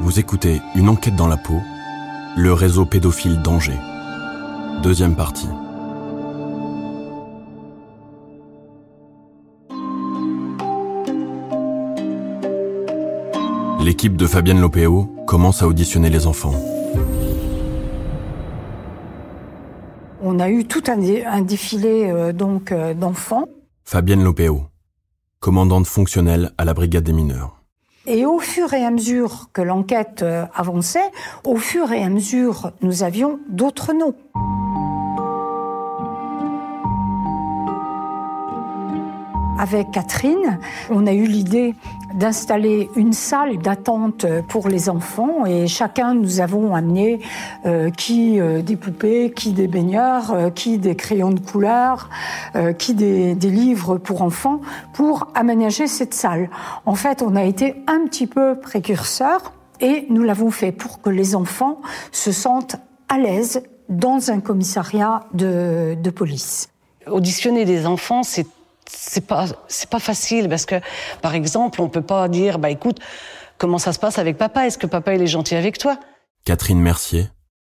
Vous écoutez Une enquête dans la peau, le réseau pédophile d'Angers. Deuxième partie. L'équipe de Fabienne Lopéo commence à auditionner les enfants. On a eu tout un défilé d'enfants. Fabienne Lopéo, commandante fonctionnelle à la brigade des mineurs. Et au fur et à mesure que l'enquête avançait, au fur et à mesure, nous avions d'autres noms. Avec Catherine, on a eu l'idée d'installer une salle d'attente pour les enfants et chacun nous avons amené qui des poupées, qui des baigneurs, qui des crayons de couleur, qui des livres pour enfants pour aménager cette salle. En fait, on a été un petit peu précurseurs et nous l'avons fait pour que les enfants se sentent à l'aise dans un commissariat de police. Auditionner des enfants, c'est pas facile parce que, par exemple, on peut pas dire, écoute, comment ça se passe avec papa? Est-ce que papa il est gentil avec toi? Catherine Mercier,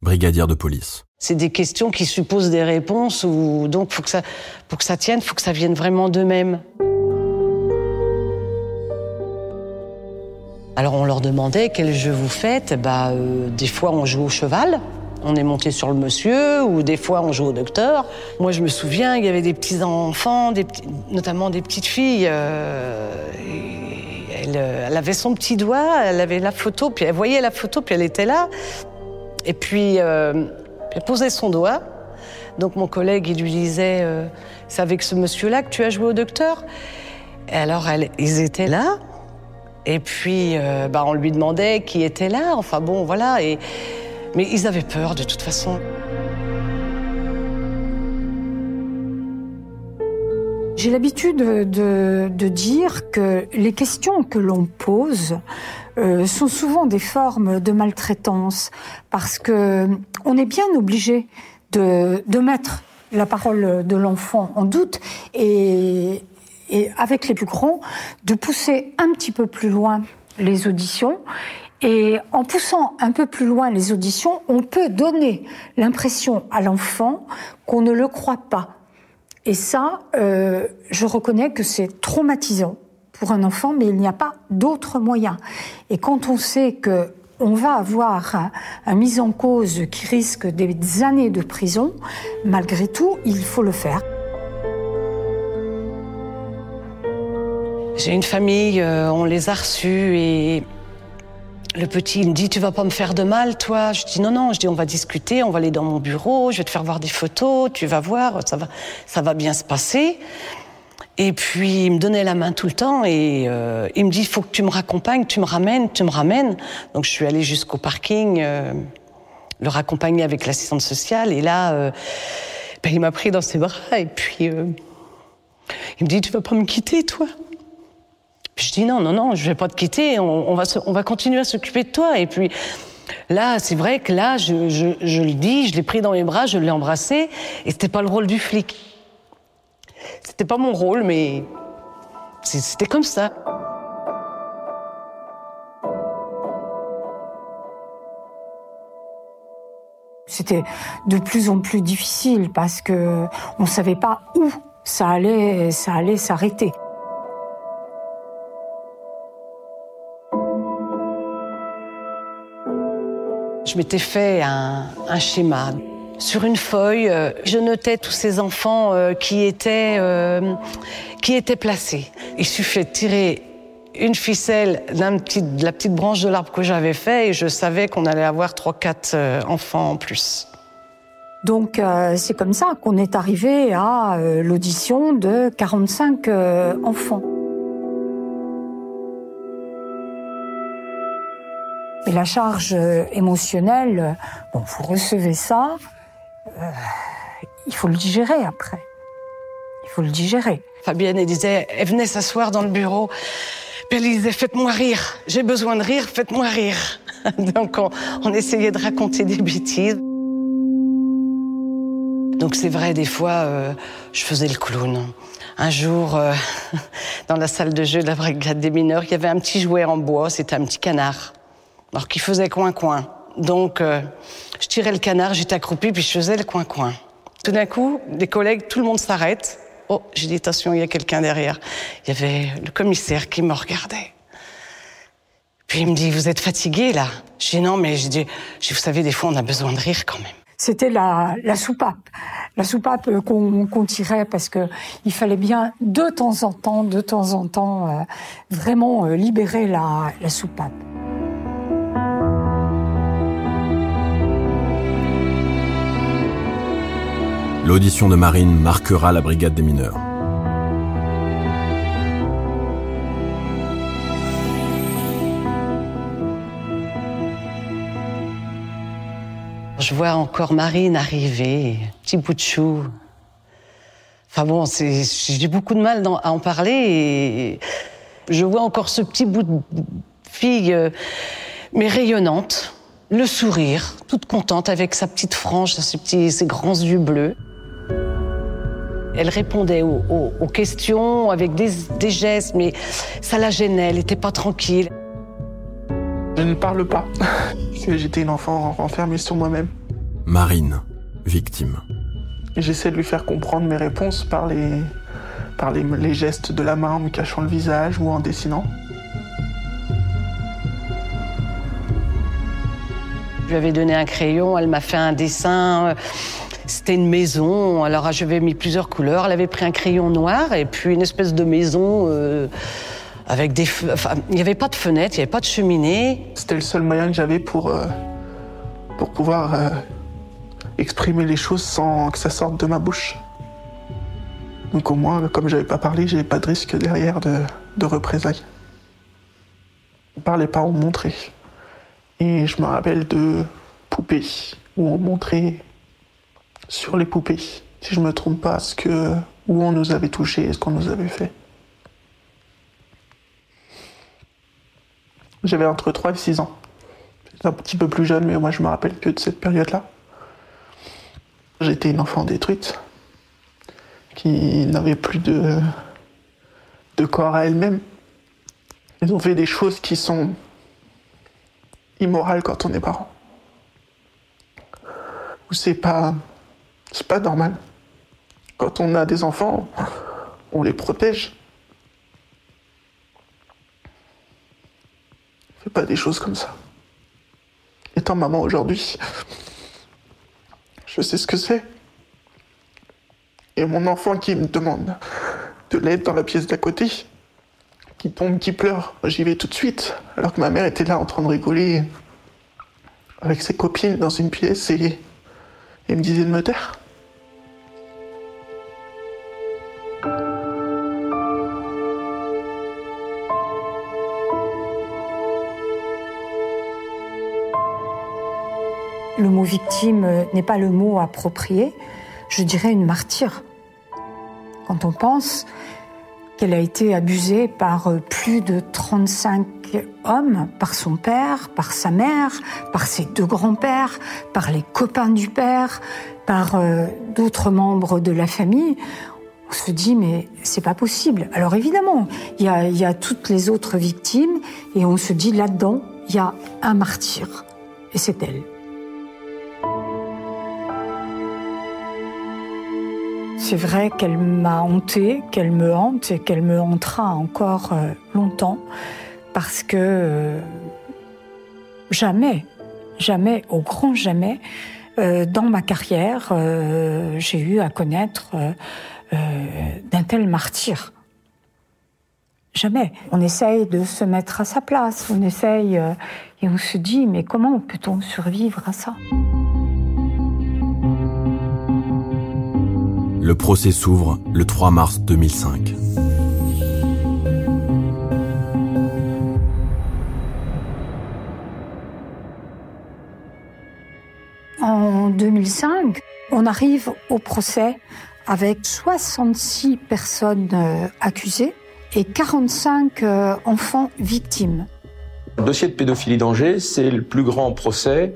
brigadière de police. C'est des questions qui supposent des réponses ou donc pour que ça tienne, faut que ça vienne vraiment d'eux-mêmes. Alors on leur demandait quel jeu vous faites. Des fois on joue au cheval. On est monté sur le monsieur, ou des fois on joue au docteur. Moi je me souviens, il y avait des petits enfants, notamment des petites filles. Elle avait son petit doigt, elle avait la photo, puis elle voyait la photo, puis elle était là. Et puis elle posait son doigt. Donc mon collègue il lui disait, c'est avec ce monsieur-là que tu as joué au docteur? Et alors ils étaient là. Et puis on lui demandait qui était là. Enfin bon, voilà. Mais ils avaient peur de toute façon. J'ai l'habitude de dire que les questions que l'on pose sont souvent des formes de maltraitance parce que on est bien obligé de mettre la parole de l'enfant en doute et avec les plus grands, de pousser un petit peu plus loin les auditions. Et en poussant un peu plus loin les auditions, on peut donner l'impression à l'enfant qu'on ne le croit pas. Et ça, je reconnais que c'est traumatisant pour un enfant, mais il n'y a pas d'autre moyen. Et quand on sait qu'on va avoir un mise en cause qui risque des années de prison, malgré tout, il faut le faire. J'ai une famille, on les a reçus et le petit, il me dit, tu vas pas me faire de mal, toi? Je dis, non, on va discuter, on va aller dans mon bureau, je vais te faire voir des photos, tu vas voir, ça va bien se passer. Et puis, il me donnait la main tout le temps et il me dit, il faut que tu me raccompagnes, tu me ramènes. Donc, je suis allée jusqu'au parking, le raccompagner avec l'assistante sociale. Et là, il m'a pris dans ses bras et puis, il me dit, tu vas pas me quitter, toi? Je dis non, je vais pas te quitter, on va continuer à s'occuper de toi. Et puis là, c'est vrai que là, je le dis, je l'ai pris dans mes bras, je l'ai embrassé, et c'était pas le rôle du flic. C'était pas mon rôle, mais c'était comme ça. C'était de plus en plus difficile parce que on savait pas où ça allait s'arrêter. Je m'étais fait un schéma. Sur une feuille, je notais tous ces enfants qui étaient placés. Il suffisait de tirer une ficelle de la petite branche de l'arbre que j'avais fait et je savais qu'on allait avoir 3-4 enfants en plus. Donc c'est comme ça qu'on est arrivé à l'audition de 45 enfants. Et la charge émotionnelle, vous recevez ça, il faut le digérer après. Il faut le digérer. Fabienne, elle venait s'asseoir dans le bureau, puis elle disait, faites-moi rire, j'ai besoin de rire, faites-moi rire. Donc on essayait de raconter des bêtises. Donc c'est vrai, des fois, je faisais le clown. Un jour, dans la salle de jeu de la brigade des mineurs, il y avait un petit jouet en bois, c'était un petit canard. alors qu'il faisait coin-coin. Donc, je tirais le canard, j'étais accroupie, puis je faisais le coin-coin. Tout d'un coup, des collègues, tout le monde s'arrête. Oh, j'ai dit, attention, il y a quelqu'un derrière. Il y avait le commissaire qui me regardait. Puis il me dit, vous êtes fatigué, là? Je dis, non, mais je dis, vous savez, des fois, on a besoin de rire quand même. C'était la soupape. La soupape qu'on tirait parce que il fallait bien, de temps en temps, vraiment libérer la soupape. L'audition de Marine marquera la brigade des mineurs. Je vois encore Marine arriver, petit bout de chou. Enfin bon, j'ai beaucoup de mal à en parler. Et je vois encore ce petit bout de fille, mais rayonnante, le sourire, toute contente avec sa petite frange, ses grands yeux bleus. Elle répondait aux questions avec des gestes, mais ça la gênait, elle n'était pas tranquille. Je ne parle pas, parce que j'étais une enfant enfermée sur moi-même. Marine, victime. J'essaie de lui faire comprendre mes réponses par les gestes de la main en me cachant le visage ou en dessinant. Je lui avais donné un crayon, elle m'a fait un dessin. C'était une maison, alors j'avais mis plusieurs couleurs. Elle avait pris un crayon noir et puis une espèce de maison avec des... Enfin, il n'y avait pas de fenêtre, il n'y avait pas de cheminée. C'était le seul moyen que j'avais pour pouvoir exprimer les choses sans que ça sorte de ma bouche. Donc au moins, comme j'avais pas parlé, j'avais pas de risque derrière de représailles. On parlait pas, on montrait. Et je me rappelle de poupées, où on montrait sur les poupées, si je me trompe pas, où on nous avait touché et ce qu'on nous avait fait. J'avais entre 3 et 6 ans. J'étais un petit peu plus jeune, mais moi je me rappelle que de cette période-là. J'étais une enfant détruite, qui n'avait plus de corps à elle-même. Ils ont fait des choses qui sont immorales quand on est parent. Ou c'est pas normal. Quand on a des enfants, on les protège. On fait pas des choses comme ça. Étant maman aujourd'hui, je sais ce que c'est. Et mon enfant qui me demande de l'aide dans la pièce d'à côté, qui tombe, qui pleure, j'y vais tout de suite. Alors que ma mère était là en train de rigoler avec ses copines dans une pièce et me disait de me taire. Le mot victime n'est pas le mot approprié, je dirais une martyre. Quand on pense qu'elle a été abusée par plus de 35 hommes, par son père, par sa mère, par ses 2 grands-pères, par les copains du père, par d'autres membres de la famille, on se dit mais c'est pas possible. Alors évidemment, il y a toutes les autres victimes et on se dit là-dedans, il y a un martyr et c'est elle. C'est vrai qu'elle m'a hantée, qu'elle me hante et qu'elle me hantera encore longtemps parce que jamais, au grand jamais, dans ma carrière, j'ai eu à connaître d'un tel martyr. Jamais. On essaye de se mettre à sa place, on essaye et on se dit mais comment peut-on survivre à ça ? Le procès s'ouvre le 3 mars 2005. En 2005, on arrive au procès avec 66 personnes accusées et 45 enfants victimes. Le dossier de pédophilie d'Angers, c'est le plus grand procès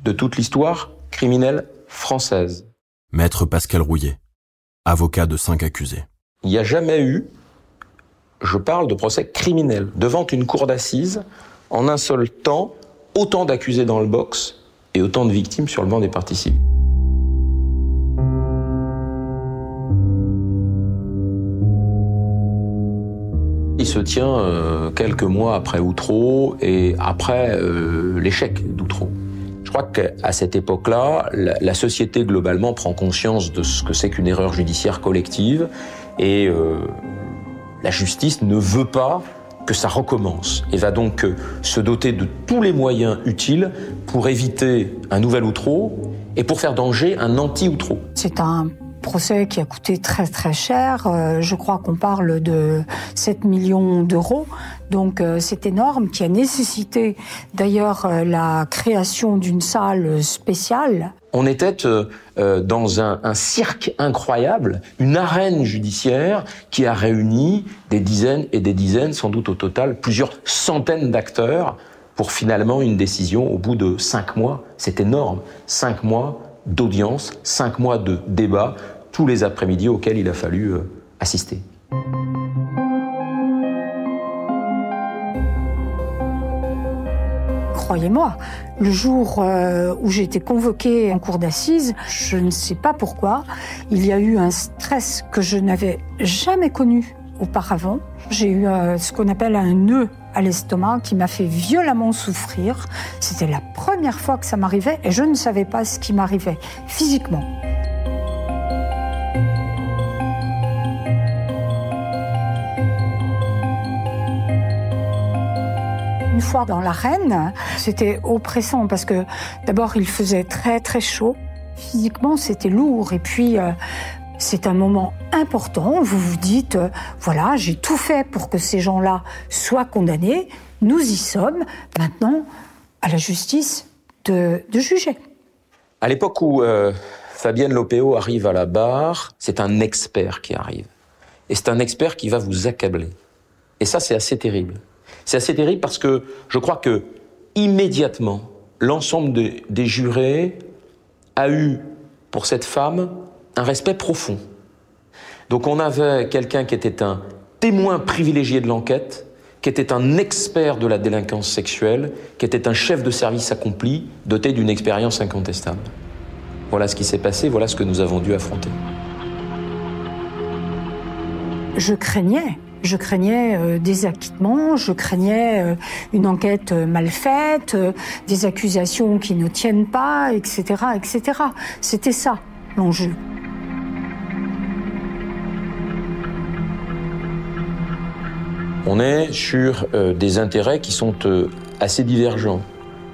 de toute l'histoire criminelle française. Maître Pascal Rouillet, avocat de 5 accusés. Il n'y a jamais eu, je parle de procès criminel, devant une cour d'assises, en un seul temps, autant d'accusés dans le box et autant de victimes sur le banc des parties civiles. Il se tient quelques mois après Outreau et après l'échec d'Outreau. Je crois qu'à cette époque-là, la société globalement prend conscience de ce que c'est qu'une erreur judiciaire collective et la justice ne veut pas que ça recommence et va donc se doter de tous les moyens utiles pour éviter un nouvel Outreau et pour faire d'Angers un anti-Outreau. C'est un procès qui a coûté très très cher. Je crois qu'on parle de 7 millions d'euros. Donc c'est énorme, qui a nécessité d'ailleurs la création d'une salle spéciale. On était dans un cirque incroyable, une arène judiciaire qui a réuni des dizaines et des dizaines, sans doute au total, plusieurs centaines d'acteurs pour finalement une décision au bout de 5 mois. C'est énorme, 5 mois d'audience, 5 mois de débat, tous les après-midi auxquels il a fallu assister. Croyez-moi, le jour où j'ai été convoquée en cour d'assises, je ne sais pas pourquoi, il y a eu un stress que je n'avais jamais connu auparavant. J'ai eu ce qu'on appelle un nœud à l'estomac qui m'a fait violemment souffrir. C'était la première fois que ça m'arrivait et je ne savais pas ce qui m'arrivait physiquement. Une fois dans l'arène, c'était oppressant parce que d'abord il faisait très très chaud. Physiquement c'était lourd et puis c'est un moment important. Vous vous dites voilà, j'ai tout fait pour que ces gens-là soient condamnés. Nous y sommes. Maintenant à la justice de juger. À l'époque où Fabienne Lopéo arrive à la barre, c'est un expert qui arrive. Et c'est un expert qui va vous accabler. Et ça c'est assez terrible. C'est assez terrible parce que je crois que immédiatement, l'ensemble des jurés a eu pour cette femme un respect profond. Donc on avait quelqu'un qui était un témoin privilégié de l'enquête, qui était un expert de la délinquance sexuelle, qui était un chef de service accompli, doté d'une expérience incontestable. Voilà ce qui s'est passé, voilà ce que nous avons dû affronter. Je craignais des acquittements, je craignais une enquête mal faite, des accusations qui ne tiennent pas, etc., etc. C'était ça, l'enjeu. On est sur des intérêts qui sont assez divergents.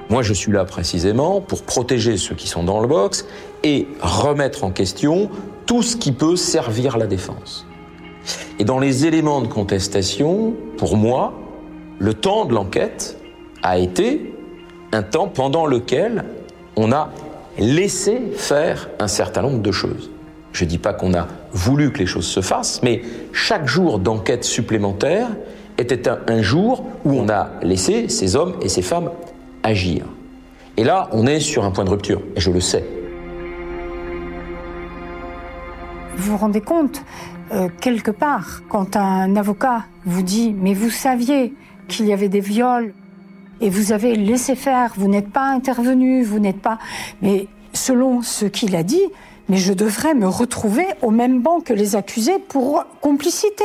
Moi, je suis là précisément pour protéger ceux qui sont dans le box et remettre en question tout ce qui peut servir la défense. Et dans les éléments de contestation, pour moi, le temps de l'enquête a été un temps pendant lequel on a laissé faire un certain nombre de choses. Je ne dis pas qu'on a voulu que les choses se fassent, mais chaque jour d'enquête supplémentaire était un jour où on a laissé ces hommes et ces femmes agir. Et là, on est sur un point de rupture, et je le sais. Vous vous rendez compte, quelque part, quand un avocat vous dit « mais vous saviez qu'il y avait des viols et vous avez laissé faire, vous n'êtes pas intervenu, vous n'êtes pas… » Mais selon ce qu'il a dit, mais je devrais me retrouver au même banc que les accusés pour complicité.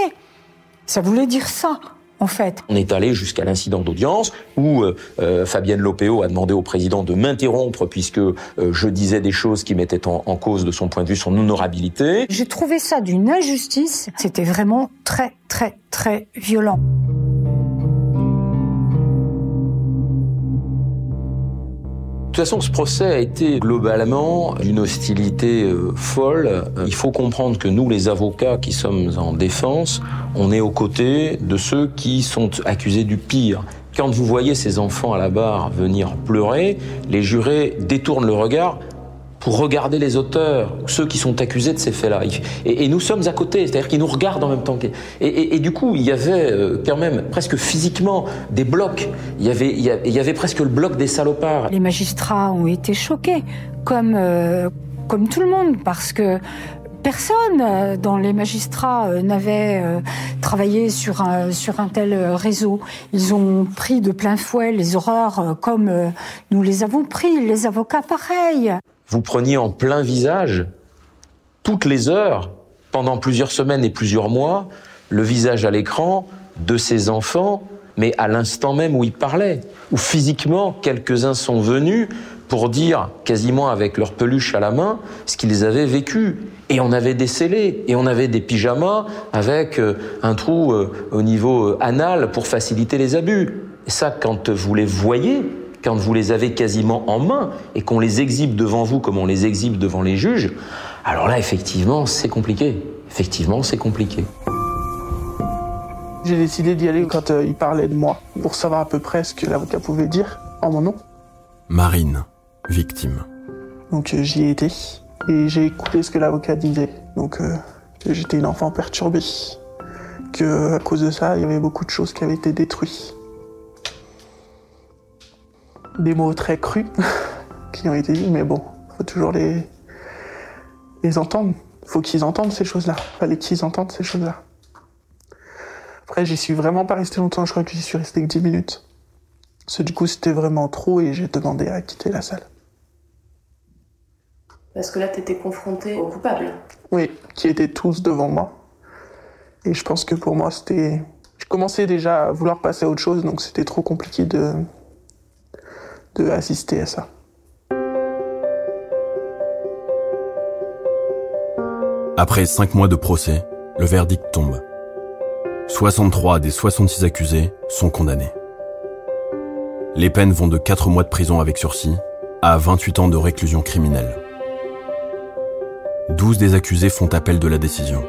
Ça voulait dire ça. En fait. On est allé jusqu'à l'incident d'audience où Fabienne Lopéo a demandé au président de m'interrompre puisque je disais des choses qui mettaient en cause de son point de vue son honorabilité. J'ai trouvé ça d'une injustice. C'était vraiment très, très, très violent. De toute façon, ce procès a été globalement d'une hostilité folle. Il faut comprendre que nous, les avocats qui sommes en défense, on est aux côtés de ceux qui sont accusés du pire. Quand vous voyez ces enfants à la barre venir pleurer, les jurés détournent le regard pour regarder les auteurs, ceux qui sont accusés de ces faits-là. Et nous sommes à côté, c'est-à-dire qu'ils nous regardent en même temps. Et du coup, il y avait quand même presque physiquement des blocs. Il y avait presque le bloc des salopards. Les magistrats ont été choqués, comme tout le monde, parce que Personne dans les magistrats n'avait travaillé sur un tel réseau. Ils ont pris de plein fouet les horreurs comme nous les avons pris, les avocats pareil. Vous preniez en plein visage, toutes les heures, pendant plusieurs semaines et plusieurs mois, le visage à l'écran de ces enfants, mais à l'instant même où ils parlaient, où physiquement, quelques-uns sont venus pour dire, quasiment avec leur peluche à la main, ce qu'ils avaient vécu. Et on avait des scellés, et on avait des pyjamas avec un trou au niveau anal pour faciliter les abus. Et ça, quand vous les voyez, quand vous les avez quasiment en main, et qu'on les exhibe devant vous comme on les exhibe devant les juges, alors là, effectivement, c'est compliqué. Effectivement, c'est compliqué. J'ai décidé d'y aller quand il parlait de moi, pour savoir à peu près ce que l'avocat pouvait dire en mon nom. Marine, victime. Donc j'y ai été et j'ai écouté ce que l'avocat disait. Donc que j'étais une enfant perturbée, que à cause de ça, il y avait beaucoup de choses qui avaient été détruites. Des mots très crus qui ont été dit, mais bon, faut toujours les entendre. Faut qu'ils entendent ces choses-là. Fallait qu'ils entendent ces choses-là. Après, j'y suis vraiment pas resté longtemps. Je crois que j'y suis resté que 10 minutes. Parce que du coup, c'était vraiment trop et j'ai demandé à quitter la salle. Parce que là, t'étais confronté aux coupables. Oui, qui étaient tous devant moi. Et je pense que pour moi, c'était... Je commençais déjà à vouloir passer à autre chose, donc c'était trop compliqué de assister à ça. Après 5 mois de procès, le verdict tombe. 63 des 66 accusés sont condamnés. Les peines vont de 4 mois de prison avec sursis à 28 ans de réclusion criminelle. 12 des accusés font appel de la décision.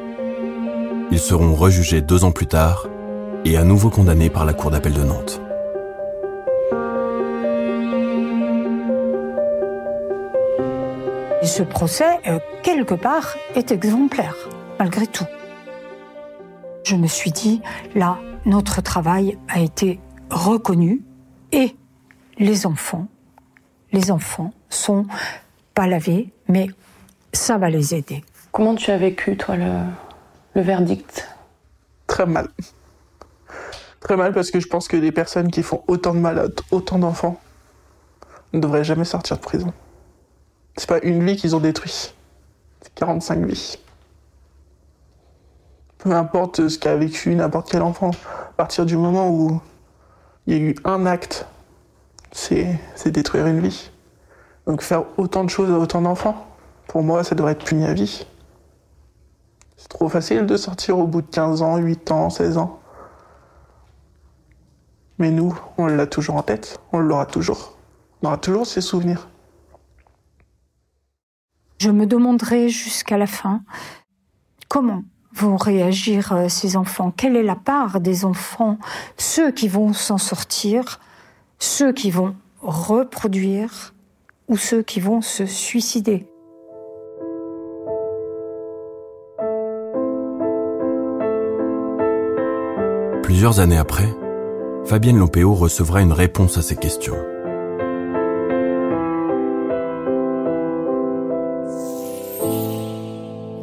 Ils seront rejugés 2 ans plus tard et à nouveau condamnés par la Cour d'appel de Nantes. Et ce procès, quelque part, est exemplaire, malgré tout. Je me suis dit, là, notre travail a été reconnu et les enfants sont pas lavés, mais ça va les aider. Comment tu as vécu, toi, le verdict ? Très mal. Très mal parce que je pense que les personnes qui font autant de mal à autant d'enfants ne devraient jamais sortir de prison. C'est pas une vie qu'ils ont détruite, c'est 45 vies. Peu importe ce qu'a vécu n'importe quel enfant, à partir du moment où il y a eu un acte, c'est détruire une vie. Donc faire autant de choses à autant d'enfants, pour moi, ça devrait être puni à vie. C'est trop facile de sortir au bout de 15 ans, 8 ans, 16 ans. Mais nous, on l'a toujours en tête, on l'aura toujours. On aura toujours ces souvenirs. Je me demanderai jusqu'à la fin comment vont réagir ces enfants. Quelle est la part des enfants, ceux qui vont s'en sortir, ceux qui vont reproduire ou ceux qui vont se suicider. Plusieurs années après, Fabienne Lopéo recevra une réponse à ces questions.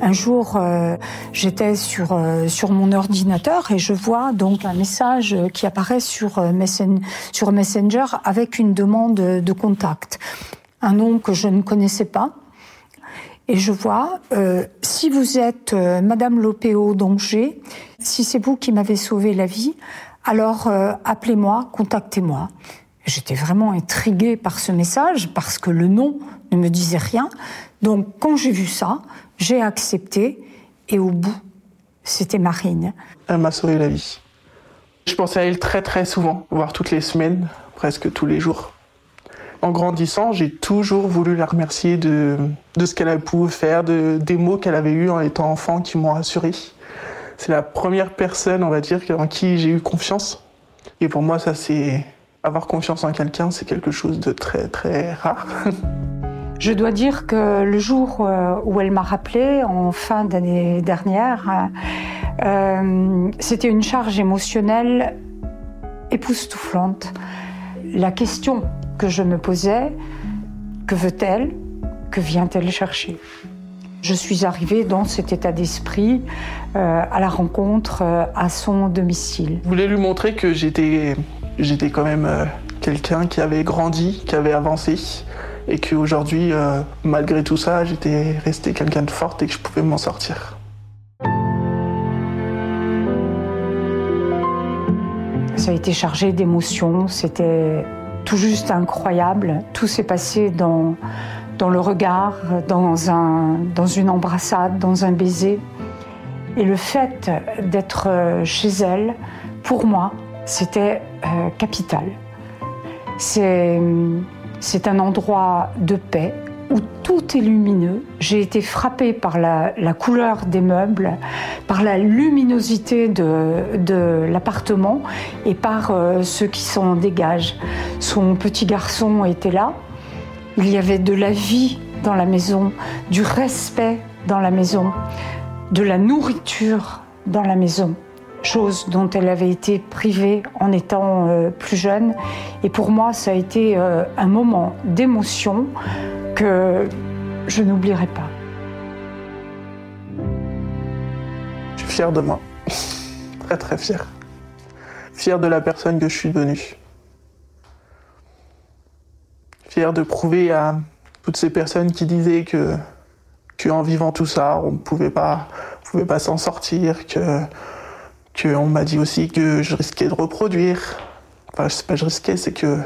Un jour, j'étais sur mon ordinateur et je vois donc un message qui apparaît sur Messenger avec une demande de contact. Un nom que je ne connaissais pas. Et je vois, si vous êtes Madame Lopéo d'Angers, si c'est vous qui m'avez sauvé la vie, alors appelez-moi, contactez-moi. J'étais vraiment intriguée par ce message parce que le nom ne me disait rien. Donc quand j'ai vu ça, j'ai accepté et au bout, c'était Marine. Elle m'a sauvé la vie. Je pensais à elle très très souvent, voire toutes les semaines, presque tous les jours. En grandissant, j'ai toujours voulu la remercier de ce qu'elle a pu faire, des mots qu'elle avait eus en étant enfant qui m'ont rassuré. C'est la première personne, on va dire, en qui j'ai eu confiance. Et pour moi, ça c'est... Avoir confiance en quelqu'un, c'est quelque chose de très très rare. Je dois dire que le jour où elle m'a rappelé, en fin d'année dernière, c'était une charge émotionnelle époustouflante. La question que je me posais, que veut-elle? Que vient-elle chercher? Je suis arrivée dans cet état d'esprit à la rencontre à son domicile. Je voulais lui montrer que j'étais quand même quelqu'un qui avait grandi, qui avait avancé, et qu'aujourd'hui, malgré tout ça, j'étais resté quelqu'un de forte et que je pouvais m'en sortir. Ça a été chargé d'émotions, c'était tout juste incroyable. Tout s'est passé dans le regard, dans une embrassade, dans un baiser. Et le fait d'être chez elle, pour moi, c'était capital. C'est un endroit de paix où tout est lumineux. J'ai été frappée par la couleur des meubles, par la luminosité de l'appartement et par ce qui s'en dégage. Son petit garçon était là. Il y avait de la vie dans la maison, du respect dans la maison, de la nourriture dans la maison, chose dont elle avait été privée en étant plus jeune. Et pour moi, ça a été un moment d'émotion que je n'oublierai pas. Je suis fier de moi, très très fier. Fier de la personne que je suis devenue. Fier de prouver à toutes ces personnes qui disaient que en vivant tout ça, on ne pouvait pas s'en sortir, on m'a dit aussi que je risquais de reproduire. Enfin, c'est pas je risquais, c'est que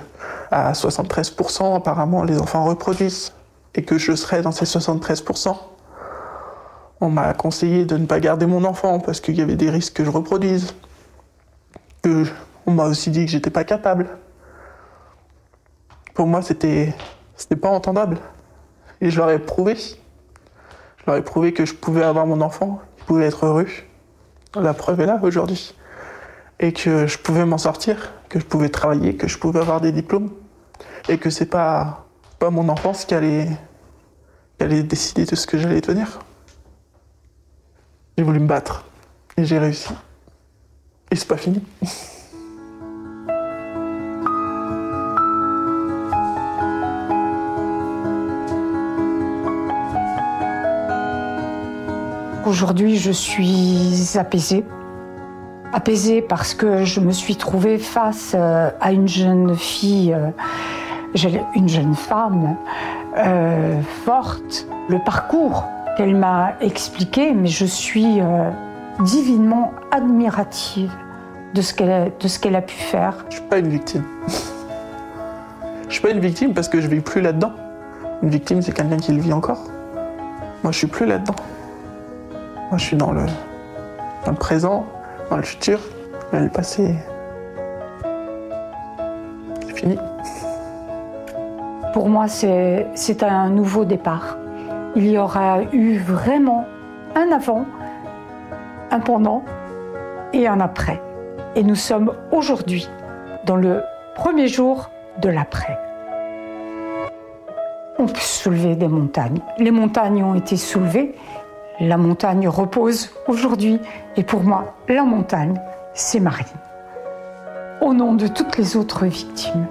à 73%, apparemment, les enfants reproduisent. Et que je serais dans ces 73%. On m'a conseillé de ne pas garder mon enfant parce qu'il y avait des risques que je reproduise. On m'a aussi dit que j'étais pas capable. Pour moi, c'était pas entendable. Et je leur ai prouvé. Je leur ai prouvé que je pouvais avoir mon enfant, qu'il pouvait être heureux. La preuve est là aujourd'hui. Et que je pouvais m'en sortir, que je pouvais travailler, que je pouvais avoir des diplômes. Et que c'est pas mon enfance qui allait décider de ce que j'allais devenir. J'ai voulu me battre. Et j'ai réussi. Et c'est pas fini. Aujourd'hui, je suis apaisée. Apaisée parce que je me suis trouvée face à une jeune fille, une jeune femme forte. Le parcours qu'elle m'a expliqué, mais je suis divinement admirative de ce qu'elle a pu faire. Je suis pas une victime. Je suis pas une victime parce que je vis plus là-dedans. Une victime, c'est quelqu'un qui le vit encore. Moi, je suis plus là-dedans. Moi, je suis dans le présent, dans le futur, mais le passé, c'est fini. Pour moi, c'est un nouveau départ. Il y aura eu vraiment un avant, un pendant et un après. Et nous sommes aujourd'hui dans le premier jour de l'après. On peut soulever des montagnes. Les montagnes ont été soulevées. La montagne repose aujourd'hui. Et pour moi, la montagne, c'est Marine. Au nom de toutes les autres victimes,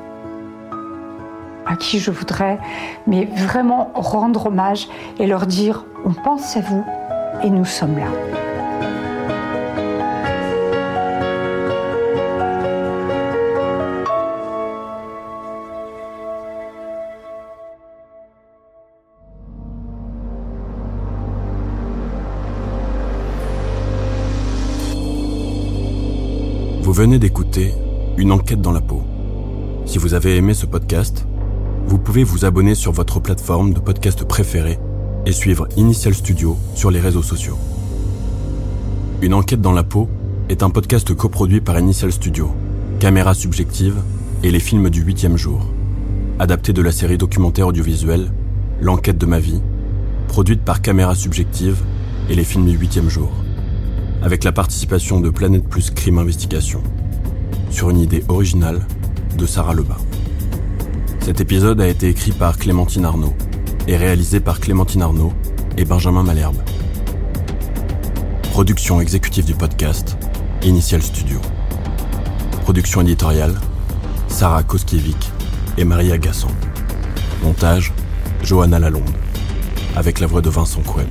à qui je voudrais mais vraiment rendre hommage et leur dire « on pense à vous et nous sommes là ». Vous venez d'écouter Une enquête dans la peau. Si vous avez aimé ce podcast, vous pouvez vous abonner sur votre plateforme de podcast préférée et suivre Initial Studio sur les réseaux sociaux. Une enquête dans la peau est un podcast coproduit par Initial Studio, Caméra Subjective et les films du 8e jour, adapté de la série documentaire audiovisuelle L'enquête de ma vie, produite par Caméra Subjective et les films du 8e jour, avec la participation de Planète Plus Crime Investigation, sur une idée originale de Sarah Lebas. Cet épisode a été écrit par Clémentine Arnaud et réalisé par Clémentine Arnaud et Benjamin Malherbe. Production exécutive du podcast, Initial Studio. Production éditoriale, Sarah Koskiewicz et Maria Gassan. Montage, Johanna Lalonde, avec la voix de Vincent Cohen.